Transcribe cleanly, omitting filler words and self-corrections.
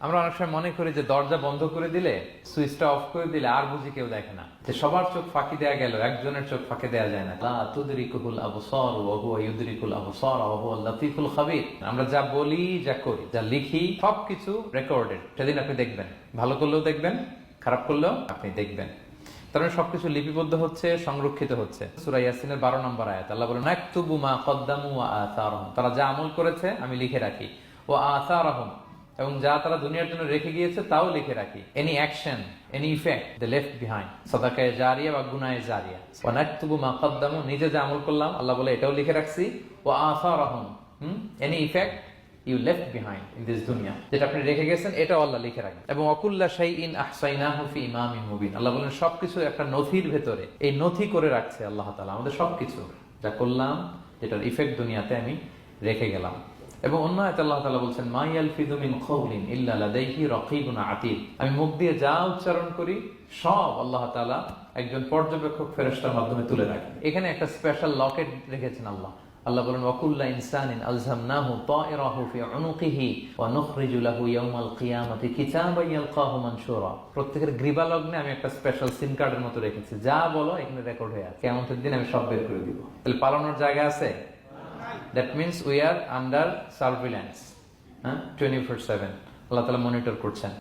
আমরা অনেক সময় মনে করি যে দরজা বন্ধ করে দিলে, সুইচটা অফ করে দিলে আর বুঝি কেউ দেখে না, যে সবার চোখ ফাঁকি দেয়া গেল, একজনের চোখ ফাঁকি দেয়া যায় না। লা তুদরিকুল আবসার ওয়া হুয়া ইউদরিকুল আবসার ওয়া হুয়াল লাতীফুল খাবীর। আমরা যা বলি, যা করি, যা লিখি, সবকিছু রেকর্ডেড। সেদিন আপনি দেখবেন, ভালো করলেও দেখবেন, খারাপ করলেও আপনি দেখবেন। তার মানে সবকিছু লিপিবদ্ধ হচ্ছে, সংরক্ষিত হচ্ছে। সূরা ইয়াসিনের 12 নম্বর আয়াত, আল্লাহ বলেন নাকতুবু মা কদ্দামু ওয়া আসারহুম। তারা যা আমল করেছে আমি লিখে রাখি। ওয়া আসারহুম, এবং যা তারা দুনিয়ার জন্য রেখে গিয়েছে তাও লিখে রাখি। এনি অ্যাকশন, এনি ইফেক্ট দে লেফট বিহাইন্ড, সাদাকায়ে জারিয়া বা গুনাহে জারিয়া। ওয়া নাকতুবু মা কদ্দামু, নিজে যা আমল করলাম আল্লাহ বলে এটাও লিখে রাখছি। ওয়া আসারহুম, any effect you left behind in this দুনিয়া, যেটা আপনি রেখে গেছেন এটাও আল্লাহ লিখে রাখবেন। এবং অকুল্লা শাইইন আহসাইনাহু ফি ইমামিন মুবিন, আল্লাহ বলেন সবকিছু একটা নথির ভেতরে, এই নথি করে রাখছে আল্লাহ তাআলা আমাদের সবকিছু, যা করলাম, যেটার ইফেক্ট দুনিয়াতে আমি রেখে গেলাম। এবং অন্য আয়াতে আল্লাহ তাআলা বলছেন মা ইয়ালফিযু মিন কাওলিন ইল্লা লাদাইহি রাকীবুন আতীদ, আমি মুখ দিয়ে যা উচ্চারণ করি সব আল্লাহ তাআলা একজন পর্যবেক্ষক ফেরেশতার মাধ্যমে তুলে রাখেন। এখানে একটা স্পেশাল লকেট রেখেছেন আল্লাহ। আল্লাহ বলেন ওয়াকুল্লা ইনসানিন আলজামনাহু তায়রাহু ফি উনুকিহি ওয়া নুখরিজু লাহু ইয়াওমাল কিয়ামাতি কিতাবান ইয়ালকাহু মানশুরা। প্রত্যেকের গ্রীবালগ্নে আমি একটা স্পেশাল সিম কার্ডের মতো রেখেছি, যা বলো এখানে রেকর্ড হয়ে আছে, কিয়ামতের দিন আমি সব বের করে দিব। তাহলে পালানোর জায়গা আছে? That means we are under surveillance, 24/7 আল্লাহ তাআলা মনিটর করছেন।